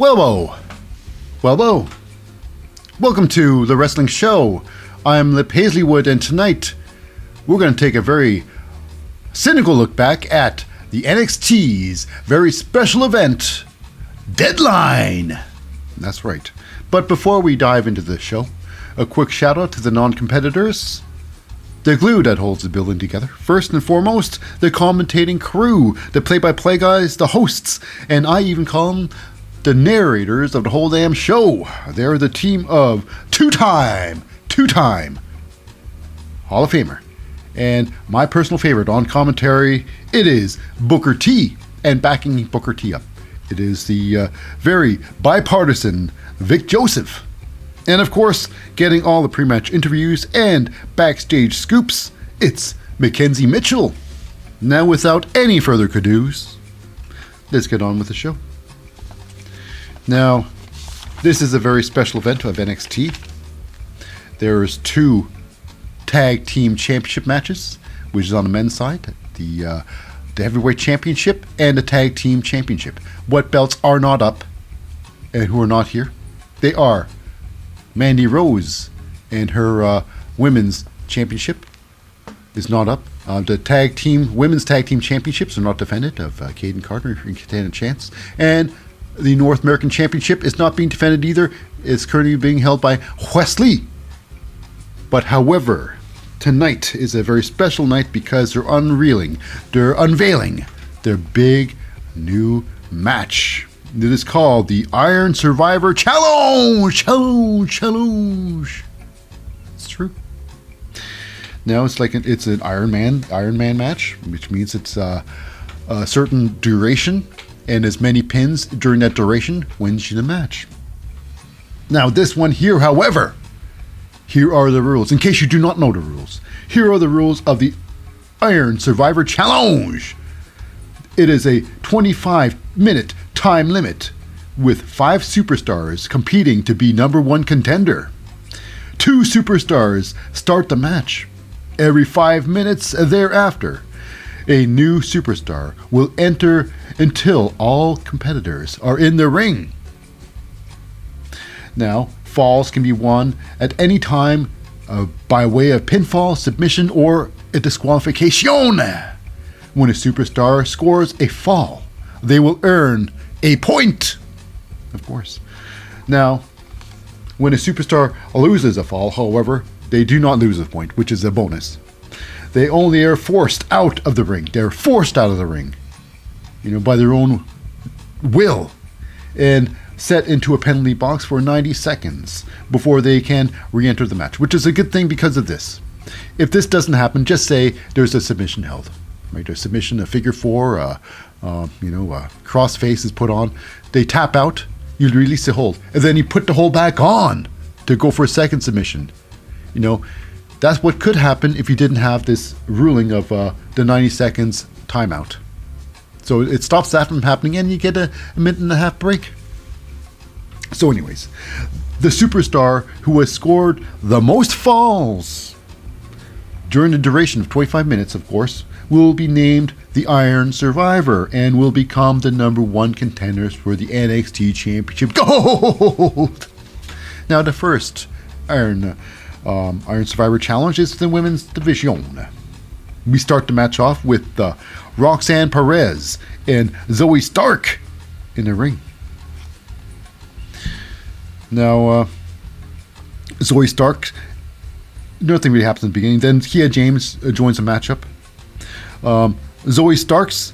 Well, welcome to The Wrestling Show. I'm Lip Hazlewood, and tonight we're going to take a very cynical look back at the NXT's very special event, Deadline. That's right. But before we dive into the show, a quick shout out to the non-competitors, the glue that holds the building together. First and foremost, the commentating crew, the play-by-play guys, the hosts, and I even call them the narrators of the whole damn show. They're the team of two-time Hall of Famer. And my personal favorite on commentary, it is Booker T, and backing Booker T up, it is the very bipartisan Vic Joseph. And of course, getting all the pre-match interviews and backstage scoops, it's Mackenzie Mitchell. Now, without any further ado-s, let's get on with the show. Now, this is a very special event of NXT. There's two tag team championship matches, which is on the men's side, the heavyweight championship and the tag team championship. What belts are not up and who are not here? They are Mandy Rose and her women's championship is not up. The women's tag team championships are not defended of Caden Carter and Katana Chance. And the North American Championship is not being defended either. It's currently being held by Wesley. But however, tonight is a very special night because they're unveiling their big new match. It is called the Iron Survivor Challenge. It's true. Now it's an Iron Man match, which means it's a certain duration, and as many pins during that duration wins you the match. Now this one here, however, here are the rules. In case you do not know the rules, here are the rules of the Iron Survivor Challenge. It is a 25-minute time limit with 5 superstars competing to be number 1 contender. 2 superstars start the match. Every 5 minutes thereafter, a new superstar will enter until all competitors are in the ring. Now, falls can be won at any time by way of pinfall, submission, or a disqualification. When a superstar scores a fall, they will earn a point, of course. Now, when a superstar loses a fall, however, they do not lose a point, which is a bonus. They only are forced out of the ring. They're forced out of the ring, by their own will, and set into a penalty box for 90 seconds before they can re-enter the match, which is a good thing because of this. If this doesn't happen, just say there's a submission held. Right, a submission, a figure 4, a cross face is put on. They tap out, you release the hold, and then you put the hold back on to go for a second submission. That's what could happen if you didn't have this ruling of the 90 seconds timeout. So it stops that from happening, and you get a minute and a half break. So anyways, the superstar who has scored the most falls during the duration of 25 minutes, of course, will be named the Iron Survivor and will become the number 1 contenders for the NXT Championship Gold. Now, the first Iron Survivor Challenge is the women's division. We start the match off with Roxanne Perez and Zoe Stark in the ring. Now, Zoe Stark, nothing really happens in the beginning. Then Kia James joins the matchup. Zoe Starks,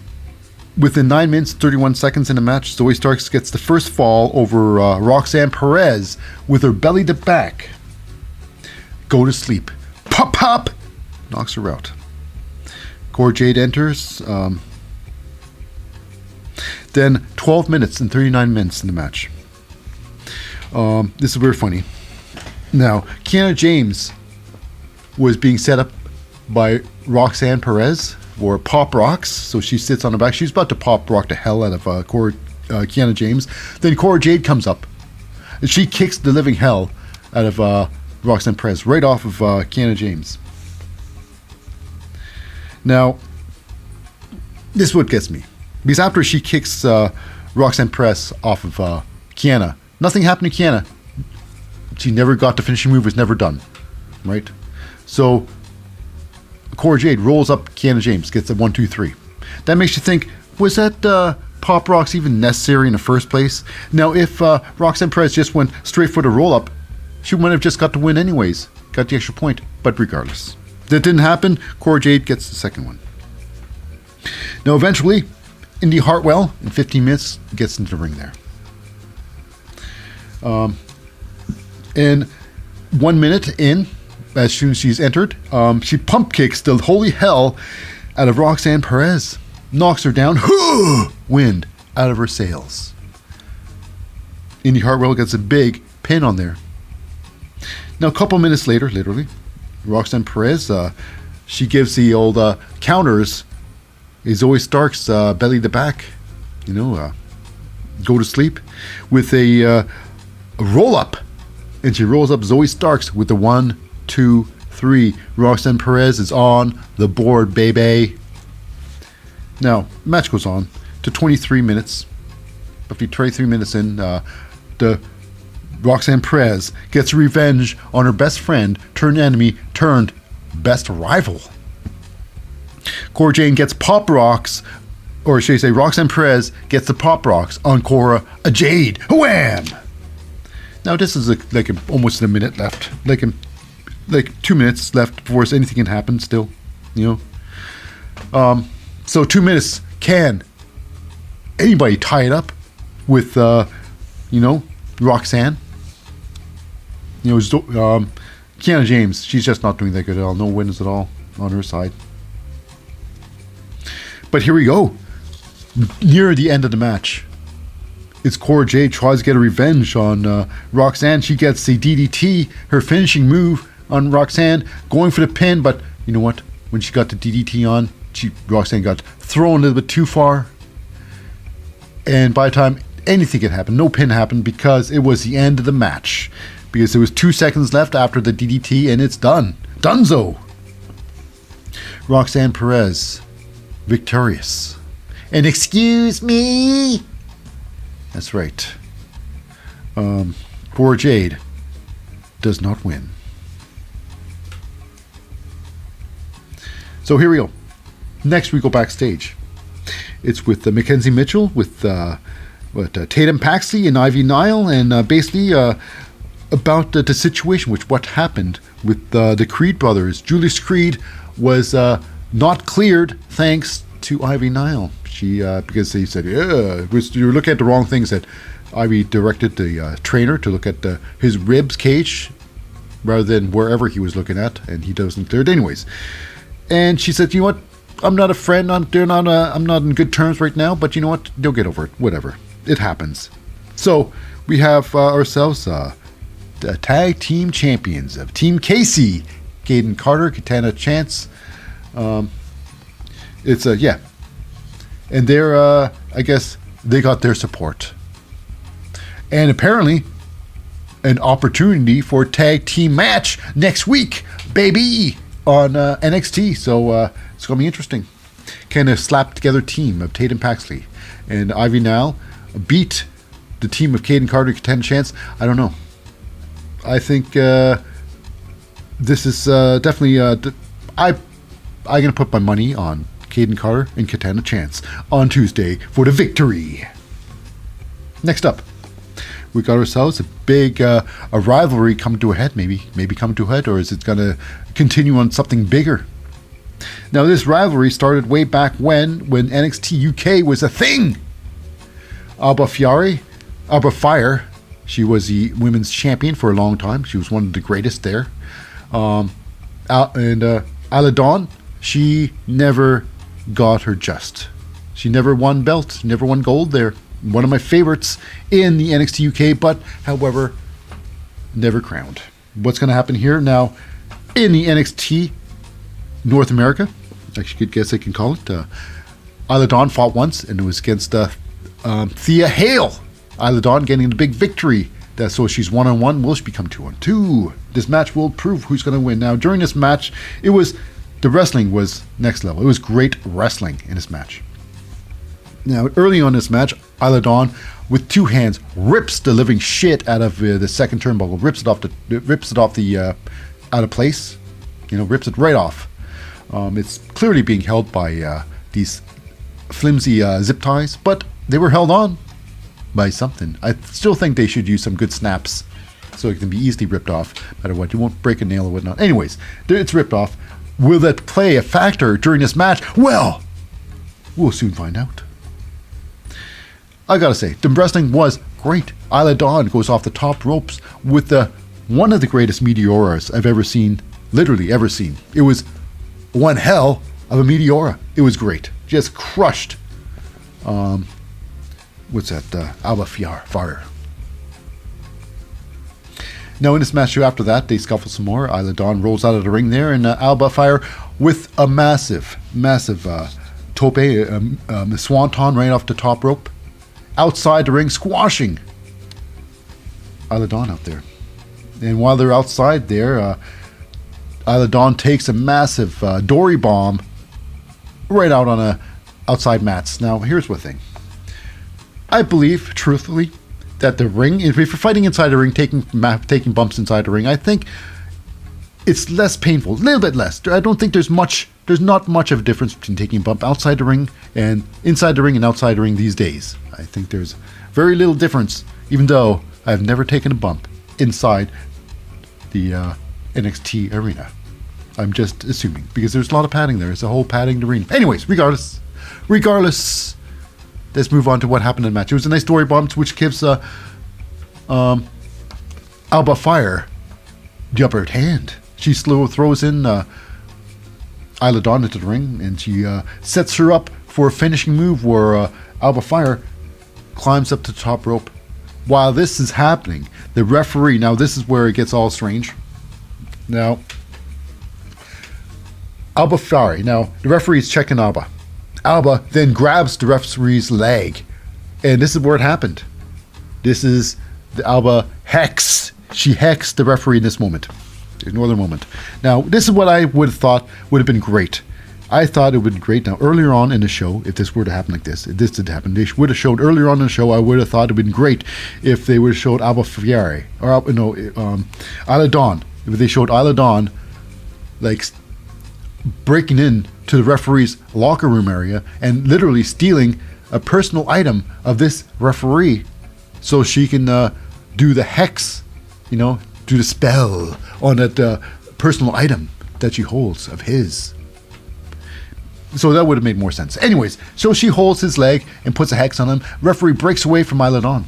within 9 minutes 31 seconds in the match, Zoe Starks gets the first fall over Roxanne Perez with her belly to back. Go to sleep. Pop, pop! Knocks her out. Cora Jade enters. Then 12 minutes and 39 minutes in the match. This is very funny. Now, Kiana James was being set up by Roxanne Perez for Pop Rocks. So she sits on the back. She's about to pop rock the hell out of Kiana James. Then Cora Jade comes up. And she kicks the living hell out of Roxanne Perez right off of Kiana James. Now, this is what gets me. Because after she kicks Roxanne Perez off of Kiana. Nothing happened to Kiana. She never got the finishing move. It was never done. Right? So, Cora Jade rolls up Kiana James, gets a 1, 2, 3. That makes you think, was that Pop Rocks even necessary in the first place? Now, if Roxanne Perez just went straight for the roll-up, she wouldn't have just got the win anyways. Got the extra point. But regardless. That didn't happen. Cora Jade gets the second one. Now, eventually, Indy Hartwell, in 15 minutes, gets into the ring there. And 1 minute in, as soon as she's entered, she pump kicks the holy hell out of Roxanne Perez. Knocks her down. Wind out of her sails. Indy Hartwell gets a big pin on there. Now, a couple minutes later, literally, Roxanne Perez, she gives the old counters. Zoe Stark's belly to back, go to sleep with a roll-up. And she rolls up Zoe Starks with the 1, 2, 3. Roxanne Perez is on the board, baby. Now, match goes on to 23 minutes. Roughly 23 minutes in, the Roxanne Perez gets revenge on her best friend, turned enemy, turned best rival. Cora Jade gets Pop Rocks, or should I say Roxanne Perez gets the Pop Rocks on Cora Jade. Wham! Now this is almost a minute left. Like 2 minutes left before anything can happen still. So 2 minutes. Can anybody tie it up with Roxanne? Kiana James, she's just not doing that good at all. No wins at all on her side. But here we go. Near the end of the match, it's Cora Jade tries to get a revenge on Roxanne. She gets the DDT, her finishing move on Roxanne, going for the pin. But you know what? When she got the DDT on, Roxanne got thrown a little bit too far. And by the time anything could happen, no pin happened because it was the end of the match. Because there was 2 seconds left after the DDT and it's done. Dunzo! Roxanne Perez, victorious. And excuse me! That's right. Cora Jade does not win. So here we go. Next we go backstage. It's with Mackenzie Mitchell, with Tatum Paxley and Ivy Nile, and basically about the situation, what happened with the Creed brothers. Julius Creed was not cleared thanks to Ivy Nile. She because they said, you were looking at the wrong things. That Ivy directed the trainer to look at his ribs cage rather than wherever he was looking at, and he doesn't clear it anyways. And she said, you know what? I'm not a friend. I'm not in good terms right now, but you know what? They'll get over it. Whatever. It happens. So we have ourselves the tag team champions of Team Casey, Caden Carter, Katana Chance. And they're I guess they got their support, and apparently an opportunity for a tag team match next week, baby, on NXT. So it's gonna be interesting. Kind of slap together team of Tatum Paxley and Ivy Nile beat the team of Caden Carter, Katana Chance. I don't know. I think this is definitely. I'm gonna put my money on Caden Carter and Katana Chance on Tuesday for the victory. Next up, we got ourselves a big a rivalry coming to a head. Maybe coming to a head, or is it gonna continue on something bigger? Now, this rivalry started way back when NXT UK was a thing. Alba Fire, she was the women's champion for a long time. She was one of the greatest there. Aladon, she never got her just. She never won belt, never won gold there. One of my favorites in the NXT UK, but however, never crowned. What's going to happen here now in the NXT North America? I guess I can call it. Isla Dawn fought once, and it was against Thea Hale. Isla Dawn getting the big victory. So she's 1-on-1. Will she become 2-on-2? This match will prove who's going to win. Now, during this match, the wrestling was next level. It was great wrestling in this match. Now, early on in this match, Isla Dawn with two hands, rips the living shit out of the second turnbuckle, rips it off the out of place, rips it right off. It's clearly being held by these flimsy zip ties, but they were held on by something. I still think they should use some good snaps so it can be easily ripped off, no matter what. You won't break a nail or whatnot. Anyways, it's ripped off. Will that play a factor during this match? Well, we'll soon find out. I gotta say, the wrestling was great. Isla Dawn goes off the top ropes with one of the greatest meteoras I've ever seen, literally ever seen. It was one hell of a meteora. It was great. Just crushed. What's that? Alba Fire. Now in this match after that, they scuffle some more. Isla Dawn rolls out of the ring there, and Alba Fire with a massive tope, swanton right off the top rope. Outside the ring, squashing Isla Dawn out there. And while they're outside there, Isla Dawn takes a massive dory bomb right out on outside mats. Now, here's the thing. I believe, truthfully, that the ring, if you're fighting inside the ring, taking bumps inside the ring, I think it's less painful, a little bit less. I don't think there's not much of a difference between taking a bump outside the ring and inside the ring and outside the ring these days. I think there's very little difference, even though I've never taken a bump inside the NXT arena. I'm just assuming, because there's a lot of padding there. It's a whole padding arena. Anyways, regardless, let's move on to what happened in the match. It was a nice dory bomb, which gives Alba Fire the upper hand. She throws in Isla Dawn into the ring, and she sets her up for a finishing move where Alba Fire climbs up to the top rope. While this is happening, the referee, now this is where it gets all strange. Now, Alba Fire, now the referee is checking Alba. Alba then grabs the referee's leg, and this is where it happened. This is the Alba hex. She hexed the referee in this moment. There's no other moment. Now, this is what I would have thought would have been great. I thought it would be great. Now, earlier on in the show, if this were to happen like this, if this did happen, they would have showed earlier on in the show, I would have thought it would have been great if they would have showed Alba Fiore, or Isla Dawn. If they showed Isla Dawn, like, breaking in to the referee's locker room area and literally stealing a personal item of this referee so she can do the hex, do the spell on that personal item that she holds of his. So that would have made more sense. Anyways, so she holds his leg and puts a hex on him. Referee breaks away from Isla Dawn.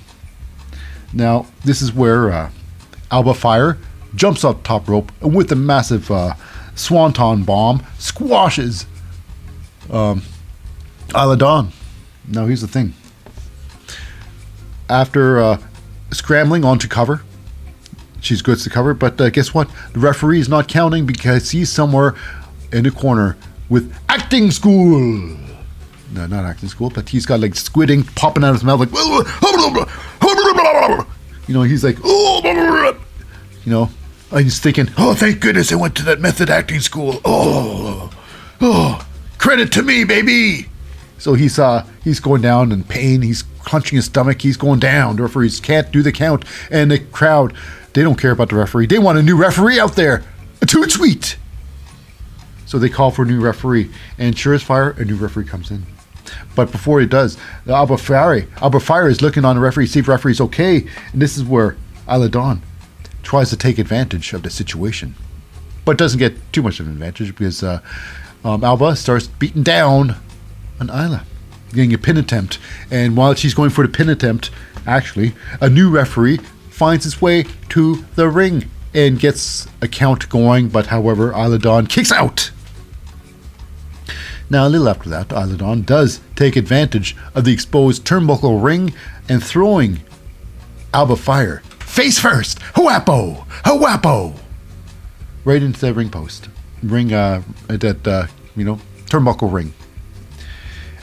Now, this is where Alba Fire jumps off top rope and with a massive swanton bomb squashes Isla Dawn. Now, here's the thing. After scrambling onto cover, she's good to cover, but guess what? The referee is not counting because he's somewhere in the corner with acting school. No, not acting school, but he's got like squid ink popping out of his mouth, like, he's like, and he's thinking, oh, thank goodness I went to that method acting school. Oh, credit to me, baby. So he's going down in pain. He's clenching his stomach. He's going down. The referees can't do the count, and the crowd, they don't care about the referee. They want a new referee out there. Too sweet. So they call for a new referee, and sure as fire, a new referee comes in. But before he does, Alba Fire is looking on the referee, see if the referee's okay, and this is where Isla Dawn tries to take advantage of the situation, but doesn't get too much of an advantage because Alba starts beating down on Isla, getting a pin attempt, and while she's going for the pin attempt, actually, a new referee finds his way to the ring and gets a count going, but however, Isla Dawn kicks out. Now, a little after that, Isla Dawn does take advantage of the exposed turnbuckle ring and throwing Alba Fire face first, Hawapo, right into the ring post, turnbuckle ring.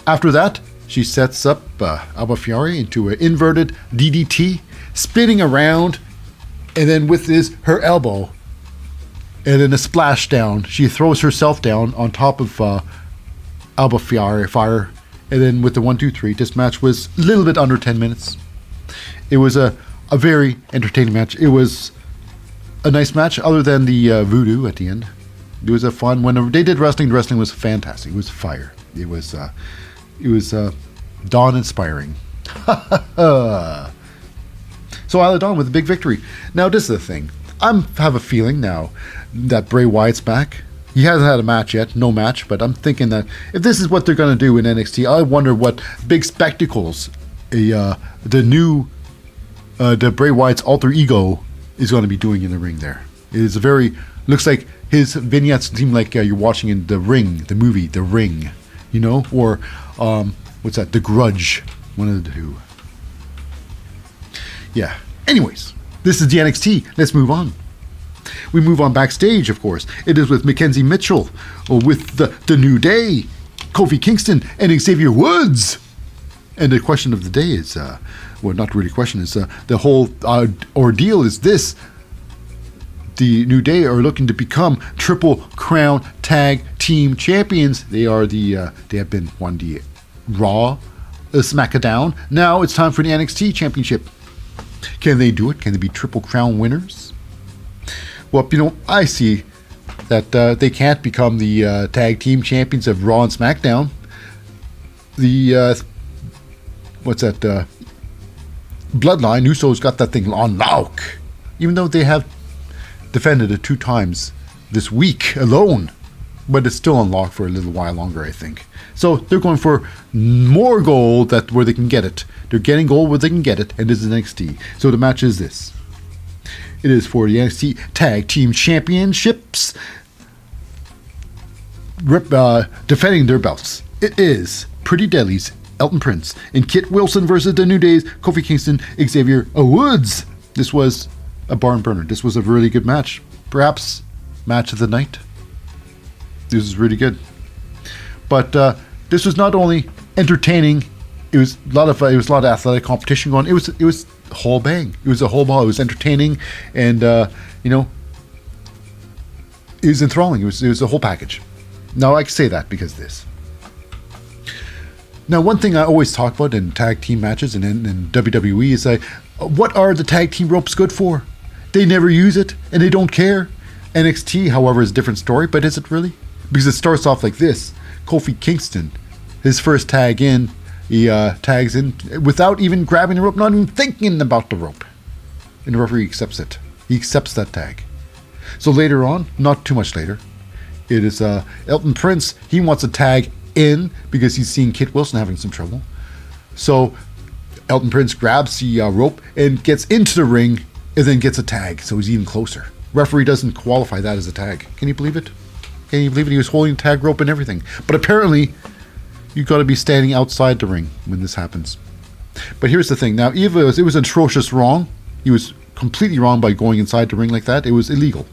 After that, she sets up Alba Fiore into an inverted DDT, spinning around, and then with her elbow, and then a splash down, she throws herself down on top of Alba Fire, and then with the 1, 2, 3, this match was a little bit under 10 minutes. It was a very entertaining match. It was a nice match, other than the voodoo at the end. It was a fun. When they did wrestling, the wrestling was fantastic. It was fire. It was dawn-inspiring. So Isla Dawn with a big victory. Now, this is the thing. I have a feeling now that Bray Wyatt's back. He hasn't had a match yet, no match, but I'm thinking that if this is what they're going to do in NXT, I wonder what big spectacles the Bray Wyatt's alter ego is going to be doing in the ring there. It is looks like his vignettes seem like you're watching in The Ring, the movie, The Ring, or what's that, The Grudge, one of the two. Yeah. Anyways, this is the NXT. Let's move on. We move on backstage, of course. It is with Mackenzie Mitchell, with the New Day, Kofi Kingston, and Xavier Woods. And the question of the day is, well, not really a question, is the whole ordeal is this. The New Day are looking to become Triple Crown Tag Team Champions. They are they have been won the Raw, SmackDown. Now it's time for the NXT Championship. Can they do it? Can they be Triple Crown winners? Well, I see that they can't become the tag team champions of Raw and SmackDown. The Bloodline, Usos got that thing on lock, even though they have defended it 2 times this week alone, but it's still unlocked for a little while longer, I think. So they're going for more gold where they can get it. They're getting gold where they can get it, and this is NXT. So the match is this. It is for the NXT Tag Team Championships, defending their belts. It is Pretty Deadly's Elton Prince and Kit Wilson versus the New Day's Kofi Kingston, Xavier Woods. This was a barn burner. This was a really good match. Perhaps match of the night. This is really good. But this was not only entertaining. It was a lot of athletic competition going. It was a whole bang. It was a whole ball. It was entertaining, and it was enthralling. It was a whole package. Now I can say that because of this. Now, one thing I always talk about in tag team matches and in WWE is what are the tag team ropes good for? They never use it, and they don't care. NXT, however, is a different story, but is it really? Because it starts off like this. Kofi Kingston, his first tag in, he tags in without even grabbing the rope, not even thinking about the rope. And the referee accepts it. He accepts that tag. So later on, not too much later, it is Elton Prince. He wants a tag in because he's seeing Kit Wilson having some trouble. So Elton Prince grabs the rope and gets into the ring and then gets a tag. So he's even closer. Referee doesn't qualify that as a tag. Can you believe it? Can you believe it? He was holding tag rope and everything. But apparently, you've got to be standing outside the ring when this happens. But here's the thing. Now, it was atrocious wrong. He was completely wrong by going inside the ring like that. It was illegal.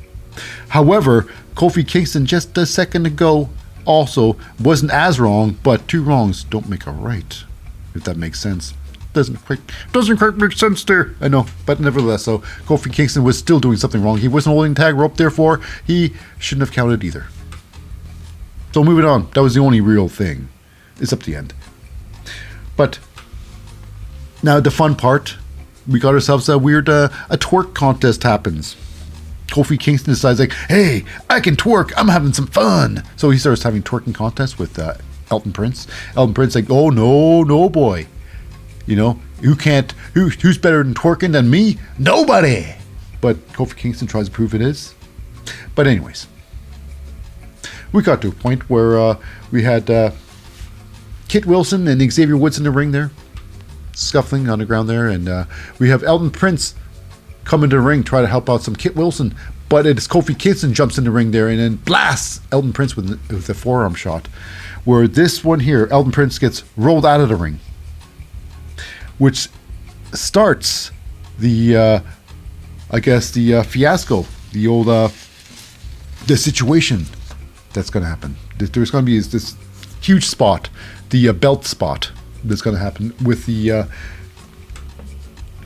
However, Kofi Kingston just a second ago also wasn't as wrong, but 2 wrongs don't make a right, if that makes sense. Doesn't quite make sense there. I know, but nevertheless, so Kofi Kingston was still doing something wrong. He wasn't holding tag rope, therefore he shouldn't have counted either. So moving on, that was the only real thing. It's up to the end. But now the fun part, we got ourselves a weird a twerk contest happens. Kofi Kingston decides hey, I can twerk. I'm having some fun. So he starts having twerking contests with Elton Prince. Elton Prince oh no boy. Who's better than twerking than me? Nobody. But Kofi Kingston tries to prove it is. But anyways, we got to a point where we had Kit Wilson and Xavier Woods in the ring there, scuffling on the ground there, and we have Elton Prince come into the ring, try to help out some Kit Wilson, but it's Kofi Kingston jumps in the ring there and then blasts Elton Prince with a forearm shot, where this one here, Elton Prince gets rolled out of the ring, which starts the fiasco, the situation that's going to happen. There's going to be this huge spot, the belt spot that's going to happen with the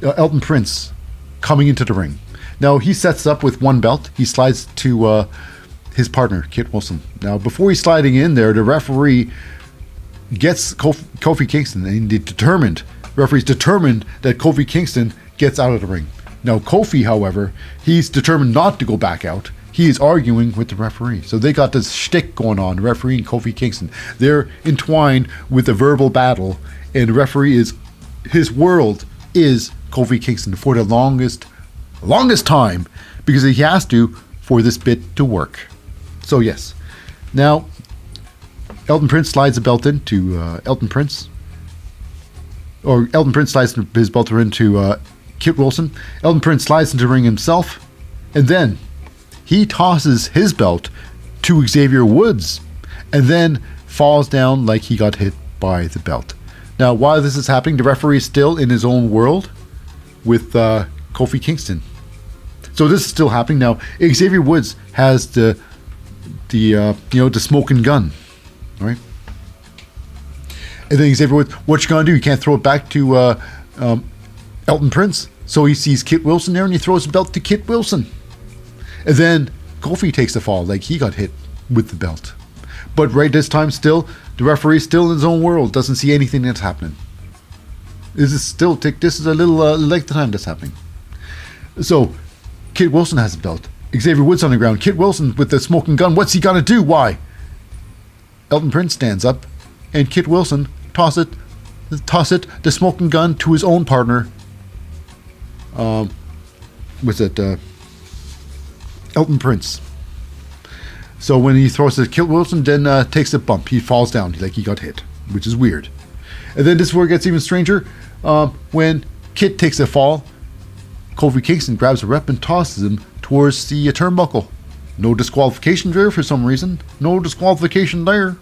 Elton Prince coming into the ring. Now he sets up with one belt. He slides to his partner, Kit Wilson. Now before he's sliding in there, the referee gets Kofi Kingston, and referee's determined that Kofi Kingston gets out of the ring. Now, Kofi, however, he's determined not to go back out. He is arguing with the referee. So they got this shtick going on, the referee and Kofi Kingston. They're entwined with a verbal battle, and the referee his world is Kofi Kingston for the longest time, because he has to for this bit to work. So yes. Now, Elton Prince slides the belt into Elton Prince slides his belt into Kit Wilson. Elton Prince slides into the ring himself, and then he tosses his belt to Xavier Woods, and then falls down like he got hit by the belt. Now, while this is happening, the referee is still in his own world with Kofi Kingston. So this is still happening now. Xavier Woods has the smoking gun, right? And then Xavier Woods, what you gonna do? You can't throw it back to Elton Prince. So he sees Kit Wilson there, and he throws the belt to Kit Wilson. And then Kofi takes the fall, like he got hit with the belt. But right this time, still, the referee is still in his own world, doesn't see anything that's happening. This is a little length of time that's happening. So Kit Wilson has the belt. Xavier Woods on the ground. Kit Wilson with the smoking gun. What's he gonna do? Why? Elton Prince stands up, and Kit Wilson toss it, the smoking gun to his own partner. Elton Prince. So when he throws it, Kit Wilson then takes a bump. He falls down like he got hit, which is weird. And then this is where it gets even stranger. When Kit takes a fall, Kofi Kingston grabs a rep and tosses him towards the turnbuckle. No disqualification there for some reason. No disqualification there.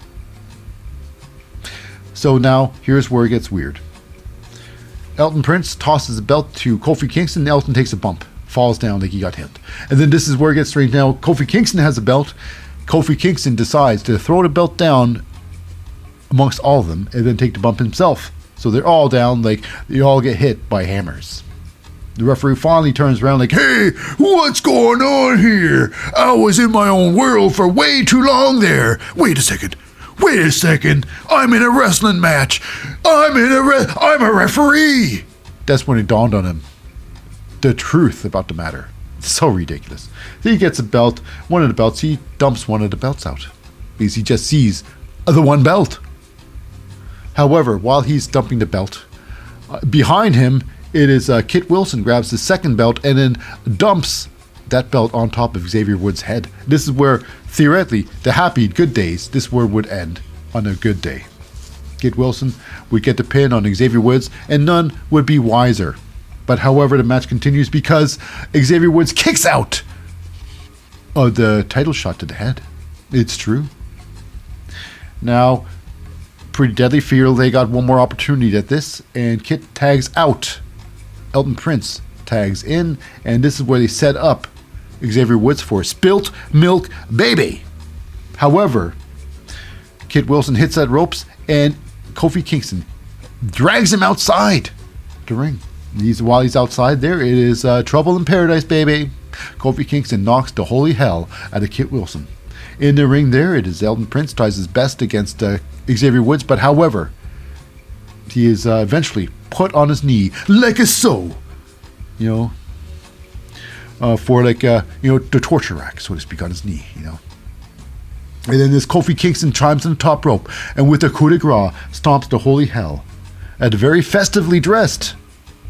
So now, here's where it gets weird. Elton Prince tosses the belt to Kofi Kingston. Elton takes a bump. Falls down like he got hit. And then this is where it gets strange. Now, Kofi Kingston has a belt. Kofi Kingston decides to throw the belt down amongst all of them and then take the bump himself. So they're all down, like they all get hit by hammers. The referee finally turns around like, "Hey, what's going on here? I was in my own world for way too long there. Wait a second. I'm in a wrestling match. I'm a referee." That's when it dawned on him the truth about the matter. It's so ridiculous. He gets a belt, one of the belts, he dumps one of the belts out because he just sees the one belt. However, while he's dumping the belt, behind him, it is Kit Wilson grabs the second belt and then dumps that belt on top of Xavier Woods' head. This is where, theoretically, the happy, good days, this word would end on a good day. Kit Wilson would get the pin on Xavier Woods, and none would be wiser. But however, the match continues because Xavier Woods kicks out of the title shot to the head. It's true. Now, Pretty Deadly feel they got one more opportunity at this, and Kit tags out. Elton Prince tags in, and this is where they set up Xavier Woods for Spilt Milk Baby. However, Kit Wilson hits that ropes, and Kofi Kingston drags him outside the ring. While he's outside there, it is trouble in paradise, baby. Kofi Kingston knocks the holy hell out of Kit Wilson. In the ring there, it is Elton Prince tries his best against Xavier Woods, but however, he is eventually put on his knee like a so, for the torture rack, so to speak, on his knee, And then this Kofi Kingston chimes on the top rope, and with a coup de grace, stomps the holy hell at the very festively dressed,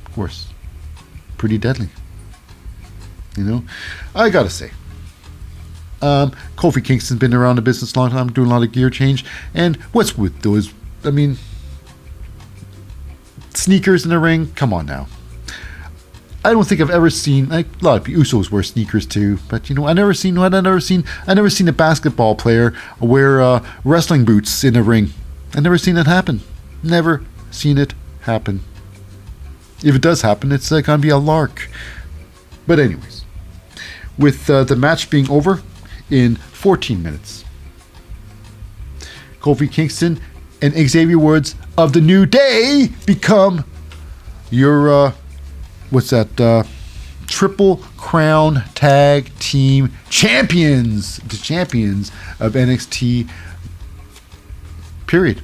of course, Pretty Deadly. I gotta say, Kofi Kingston's been around the business a long time, doing a lot of gear change, and what's with those, sneakers in the ring? Come on now. I don't think I've ever seen, a lot of Usos wear sneakers too, but I never seen a basketball player wear wrestling boots in a ring. I never seen it happen. Never seen it happen. If it does happen, it's gonna be a lark. But anyways, with the match being over in 14 minutes, Kofi Kingston and Xavier Woods of the New Day become your Triple Crown Tag Team Champions. The champions of NXT. Period.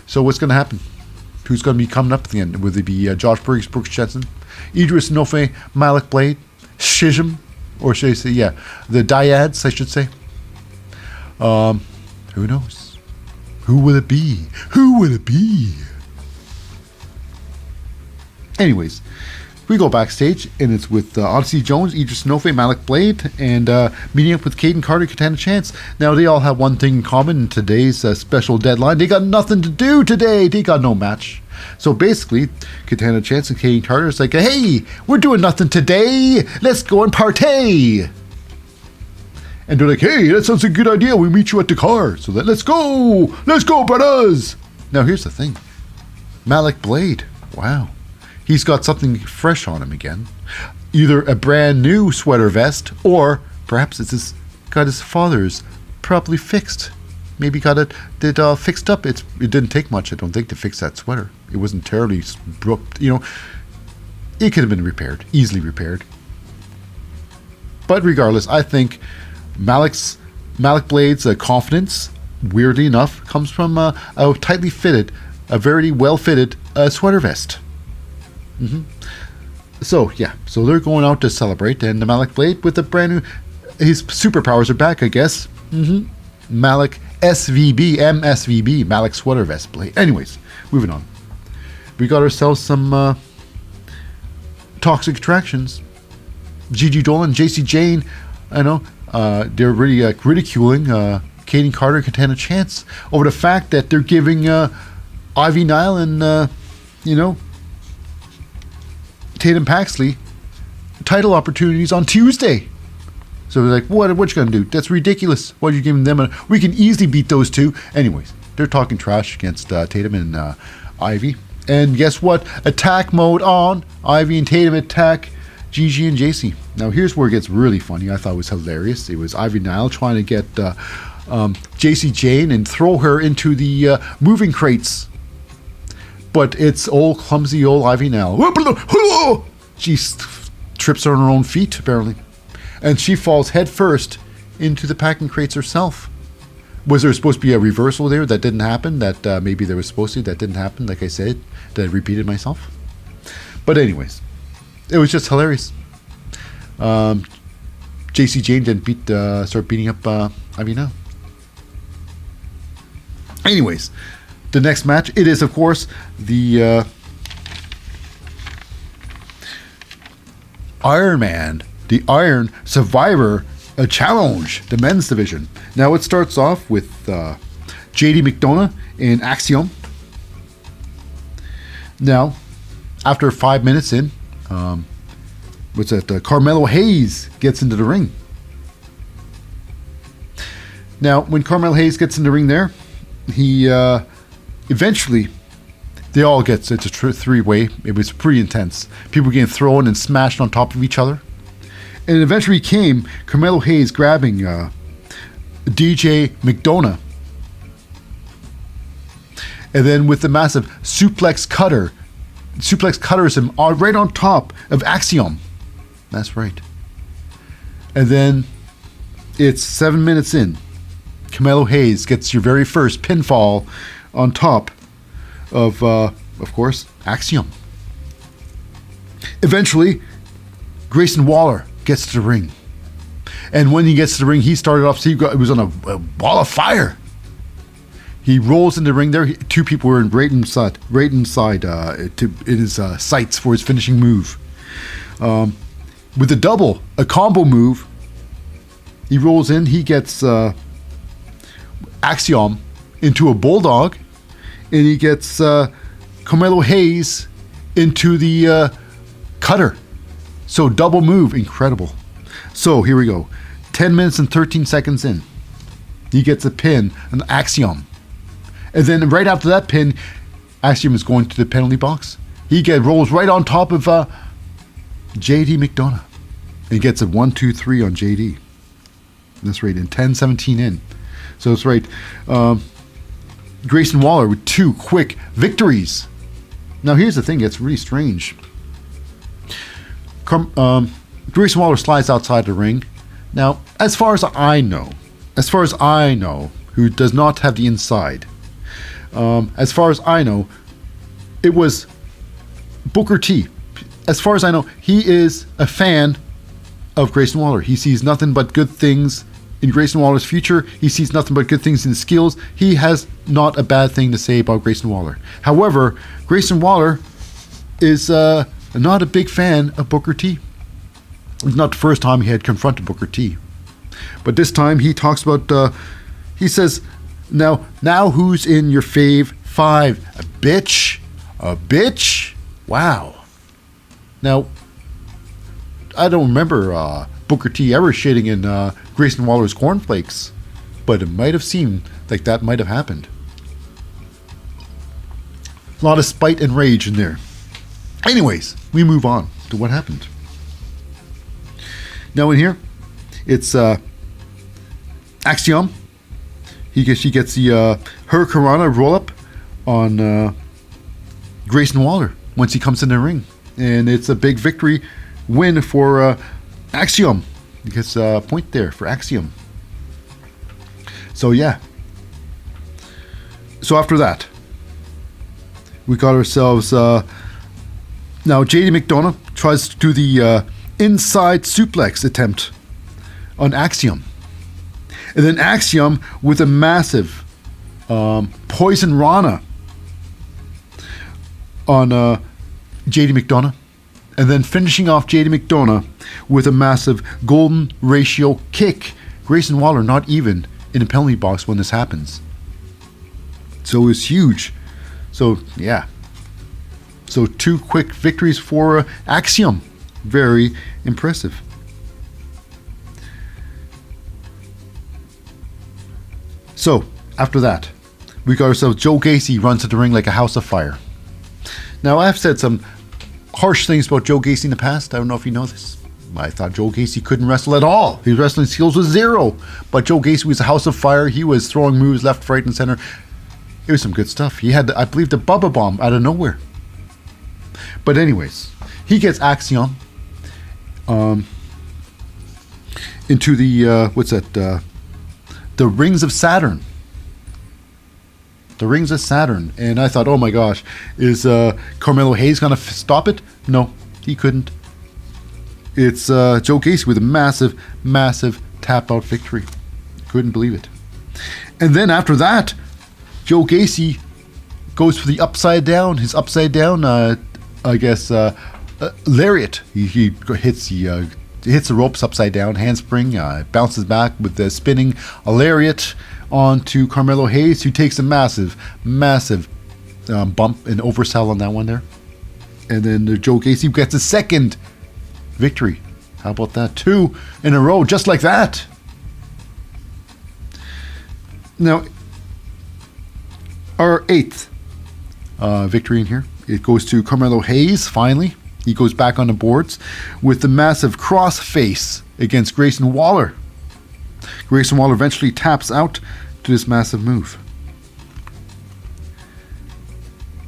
So what's going to happen? Who's going to be coming up at the end? Will it be Josh Briggs, Brooks Jensen? Idris Nofe, Malik Blade, Shizm, or should I say, the Dyads, I should say. Who knows? Who will it be? Who will it be? Anyways, we go backstage, and it's with Odyssey Jones, Idris Nofe, Malik Blade, and meeting up with Caden Carter, Katana Chance. Now, they all have one thing in common in today's special deadline. They got nothing to do today. They got no match. So basically, Katana Chance and Caden Carter is like, hey, we're doing nothing today. Let's go and partay. And they're like, hey, that sounds a good idea. We meet you at the car. So let's go. Let's go, brothers. Now, here's the thing. Malik Blade. Wow. He's got something fresh on him again. Either a brand new sweater vest, or perhaps got his father's properly fixed. Maybe got it fixed up. It didn't take much, I don't think, to fix that sweater. It wasn't terribly broke. It could have been repaired, easily repaired. But regardless, I think Malik Blade's confidence, weirdly enough, comes from a tightly fitted, a very well fitted sweater vest. So they're going out to celebrate, and the Malik Blade with a brand new, his superpowers are back, I guess. Malik MSVB, Malik Sweater Vest Blade. Anyways, moving on. We got ourselves some toxic attractions. Gigi Dolan, JC Jane, I know, they're really ridiculing Caden Carter, Katana Chance over the fact that they're giving Ivy Nile and, Tatum Paxley title opportunities on Tuesday. So they're like, what you gonna do? That's ridiculous. Why are you giving them we can easily beat those two. Anyways, they're talking trash against Tatum and Ivy. And guess what? Attack mode on. Ivy and Tatum attack Gigi and JC. Now here's where it gets really funny. I thought it was hilarious. It was Ivy Nile trying to get JC Jane and throw her into the moving crates. But it's clumsy old Ivy Nile. She trips on her own feet, apparently. And she falls head first into the packing crates herself. Was there supposed to be a reversal there that didn't happen? That maybe there was supposed to, that didn't happen, like I said, that I repeated myself. But anyways, it was just hilarious. JC Jane didn't start beating up Ivy Nile. Anyways, the next match, it is, of course, the Iron Man, the Iron Survivor Challenge, the men's division. Now, it starts off with JD McDonough in Axiom. Now, after 5 minutes in, Carmelo Hayes gets into the ring. Now, when Carmelo Hayes gets in the ring there, he eventually, they all get, it's a three-way. It was pretty intense. People getting thrown and smashed on top of each other. And eventually came Carmelo Hayes grabbing DJ McDonough. And then with the massive suplex cutters him right on top of Axiom. That's right. And then it's 7 minutes in. Carmelo Hayes gets your very first pinfall on top of course, Axiom. Eventually, Grayson Waller gets to the ring. And when he gets to the ring, he started off, it was on a ball of fire. He rolls in the ring there. Two people were right inside in his sights for his finishing move. With a combo move, he rolls in. He gets Axiom into a bulldog, and he gets Carmelo Hayes into the cutter. So double move, incredible. So here we go. 10 minutes and 13 seconds in. He gets a pin, an Axiom. And then right after that pin, Axiom is going to the penalty box. He rolls right on top of JD McDonough. And gets a 1-2-3 on JD. That's right, in 10-17 in. So that's right. Grayson Waller with 2 quick victories. Now here's the thing that's really strange. Grayson Waller slides outside the ring. Now, as far as I know, who does not have the inside, as far as I know, it was Booker T. as far as I know, he is a fan of Grayson Waller. He sees nothing but good things in Grayson Waller's future. He sees nothing but good things in his skills. He has not a bad thing to say about Grayson Waller. However, Grayson Waller is not a big fan of Booker T. It's not the first time he had confronted Booker T. But this time he talks about, he says, now who's in your fave 5? A bitch? A bitch? Wow. Now, I don't remember Booker T ever shitting in Grayson Waller's cornflakes, but it might have seemed like that might have happened. A lot of spite and rage in there. Anyways, we move on to what happened. Now in here, it's Axiom. She gets the Hurricanrana roll up on Grayson Waller once he comes in the ring, and it's a big victory win for Axiom. He gets a point there for Axiom. So yeah. So after that, we got ourselves now JD McDonough tries to do the inside suplex attempt on Axiom. And then Axiom with a massive poison Rana on JD McDonough. And then finishing off JD McDonough with a massive golden ratio kick. Grayson Waller not even in the penalty box when this happens. So it was huge. So yeah. So 2 quick victories for Axiom. Very impressive. So after that, we got ourselves Joe Gacy runs to the ring like a house of fire. Now I've said some harsh things about Joe Gacy in the past. I don't know if you know this. I thought Joe Gacy couldn't wrestle at all. His wrestling skills was 0. But Joe Gacy was a house of fire. He was throwing moves left, right, and center. It was some good stuff. He had, I believe, the Bubba Bomb out of nowhere. But anyways, he gets Axiom into the, what's that, the Rings of Saturn. The Rings of Saturn. And I thought, oh my gosh, is Carmelo Hayes going to stop it? No, he couldn't. It's Joe Gacy with a massive, massive tap-out victory. Couldn't believe it. And then after that, Joe Gacy goes for the upside down. His upside down, lariat. He hits the ropes upside down, handspring, bounces back with the spinning lariat onto Carmelo Hayes, who takes a massive, massive bump and oversell on that one there. And then Joe Gacy gets a second victory. How about that? 2 in a row, just like that. Now, our 8th victory in here, it goes to Carmelo Hayes, finally. He goes back on the boards with the massive cross face against Grayson Waller. Grayson Waller eventually taps out to this massive move.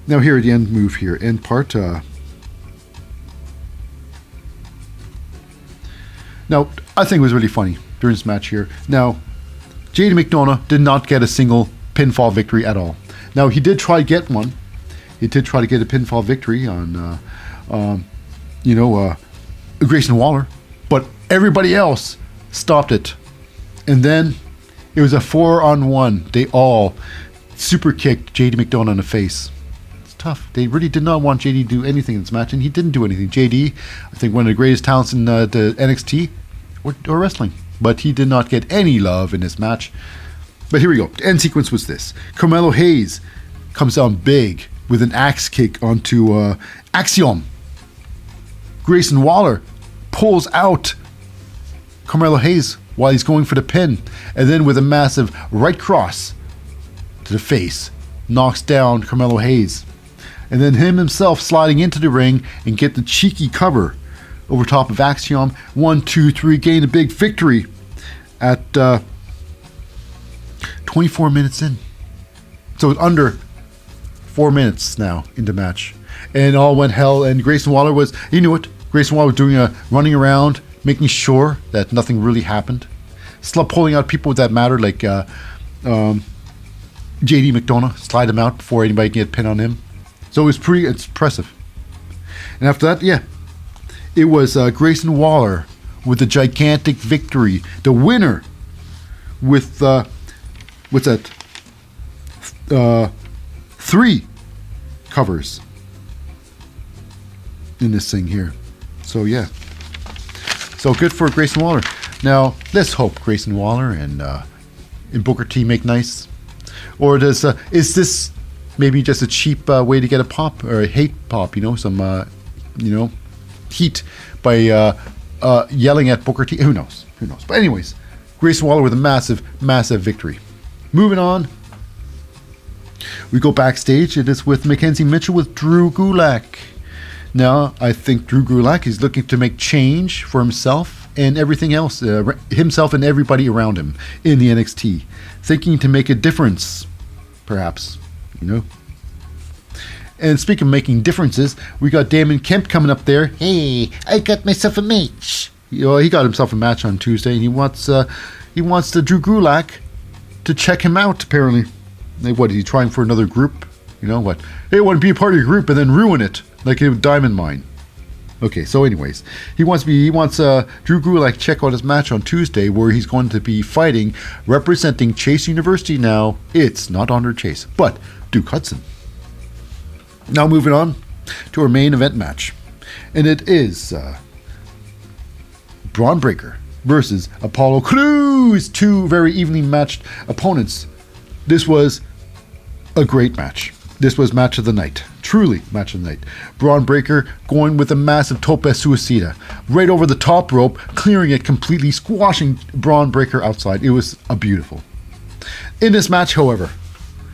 Now here, the end move here, end part. Now, I think it was really funny during this match here. Now, JD McDonough did not get a single pinfall victory at all. Now, he did try to get one. He did try to get a pinfall victory on, Grayson Waller. But everybody else stopped it. And then it was a 4-on-1. They all super kicked JD McDonough in the face. It's tough. They really did not want JD to do anything in this match, and he didn't do anything. JD, I think one of the greatest talents in the NXT or wrestling. But he did not get any love in this match. But here we go. The end sequence was this. Carmelo Hayes comes down big with an axe kick onto Axiom. Grayson Waller pulls out Carmelo Hayes while he's going for the pin. And then with a massive right cross to the face, knocks down Carmelo Hayes. And then himself sliding into the ring and get the cheeky cover over top of Axiom. 1, 2, 3, gain a big victory at 24 minutes in. So it's under 4 minutes now in the match. And all went hell, and Grayson Waller was, you knew it, Grayson Waller was doing a running around, making sure that nothing really happened. Pulling out people that mattered, like JD McDonough, slide him out before anybody can get a pin on him. So it was pretty impressive. And after that, yeah, it was Grayson Waller with a gigantic victory. The winner with, what's that? 3 covers in this thing here. So yeah. So good for Grayson Waller. Now, let's hope Grayson Waller and Booker T make nice. Or is this maybe just a cheap way to get a pop or a hate pop, some heat by yelling at Booker T? Who knows? But anyways, Grayson Waller with a massive, massive victory. Moving on, we go backstage. It is with Mackenzie Mitchell with Drew Gulak. Now, I think Drew Gulak is looking to make change for himself and everything else, himself and everybody around him in the NXT. Thinking to make a difference, perhaps, And speaking of making differences, we got Damon Kemp coming up there. Hey, I got myself a match. He got himself a match on Tuesday, and he wants the Drew Gulak to check him out, apparently. What, is he trying for another group? What? Hey, I want to be a part of your group and then ruin it, like a diamond mine. Okay, so anyways, he wants Drew Gulak to check out his match on Tuesday, where he's going to be fighting, representing Chase University now. It's not Andre Chase, but Duke Hudson. Now moving on to our main event match, and it is Braun Breaker versus Apollo Crews, 2 very evenly matched opponents. This was a great match. This was match of the night. Truly match of the night. Braun Breaker going with a massive tope suicida right over the top rope, clearing it completely, squashing Braun Breaker outside. It was a beautiful. In this match, however,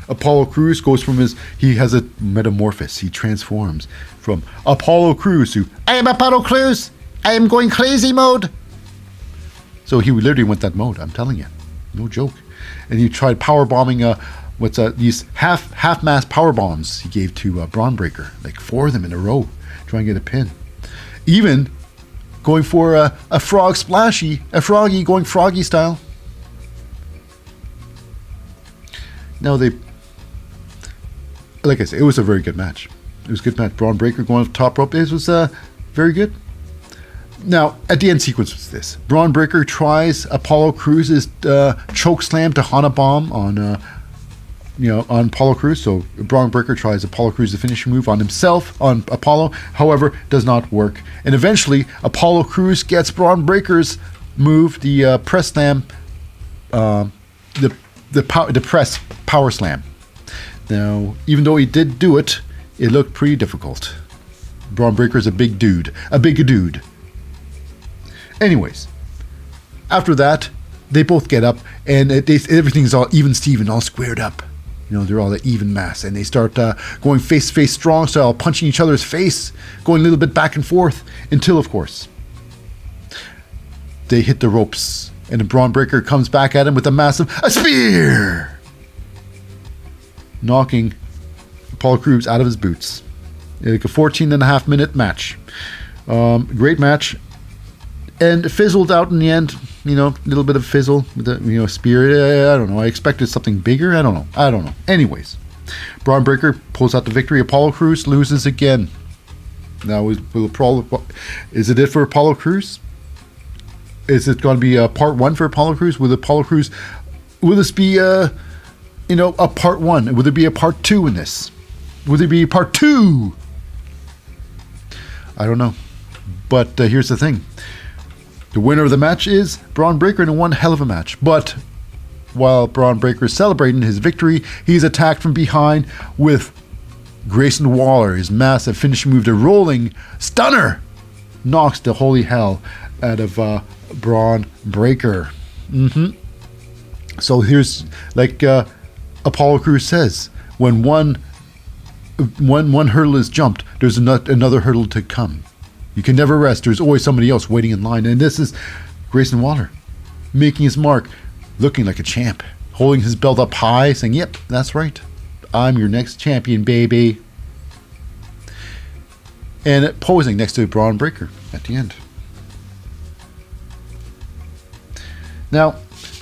Apollo Crews goes from he has a metamorphosis. He transforms from Apollo Crews to, I am Apollo Crews. I am going crazy mode. So he literally went that mode, I'm telling you. No joke. And he tried power bombing these half-mast power bombs he gave to Braun Breaker, like 4 of them in a row, trying to get a pin. Even going for a frog splashy, going froggy style. Now like I said, it was a very good match. It was a good match. Braun Breaker going off the top rope. It was very good. Now, at the end sequence was this. Braun Breaker tries Apollo Crews' choke slam to Hana bomb on Apollo Crews. So Braun Breaker tries Apollo Crews' the finishing move on himself, on Apollo. However, does not work. And eventually, Apollo Crews gets Braun Breaker's move, the press slam, the press power slam. Now, even though he did do it, it looked pretty difficult. Braun Breaker's a big dude. Anyways, after that, they both get up and everything's all even Steven, all squared up. They're all at even mass, and they start going face-to-face strong style, punching each other's face, going a little bit back and forth, until, of course, they hit the ropes, and the Braun Breaker comes back at him with a spear, knocking Apollo Crews out of his boots. Like a 14.5-minute match. Great match. And it fizzled out in the end, a little bit of fizzle with the, spear. I don't know. I expected something bigger. I don't know. Anyways, Braun Breaker pulls out the victory. Apollo Crews loses again. Now, is it for Apollo Crews? Is it going to be part 1 for Apollo Crews? Will this be, a part 1? Will there be a part 2 in this? Will there be a part 2? I don't know. But here's the thing. The winner of the match is Braun Breaker in one hell of a match. But while Braun Breaker is celebrating his victory, he's attacked from behind with Grayson Waller. His massive finishing move, the rolling stunner, knocks the holy hell out of Braun Breaker. So here's, like Apollo Crews says, when one hurdle is jumped, there's another hurdle to come. You can never rest. There's always somebody else waiting in line. And this is Grayson Waller making his mark, looking like a champ, holding his belt up high, saying, yep, that's right. I'm your next champion, baby. And posing next to Braun Breaker at the end. Now,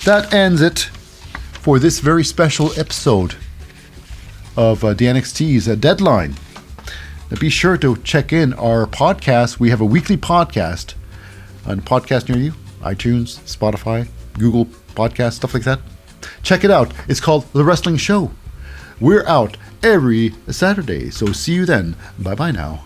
that ends it for this very special episode of the NXT's Deadline. be sure to check in our podcast. We have a weekly podcast on a podcast near you, iTunes, Spotify, Google Podcast, stuff like that. Check it out. It's called The Wrestling Show. We're out every Saturday, so see you then. Bye-bye now.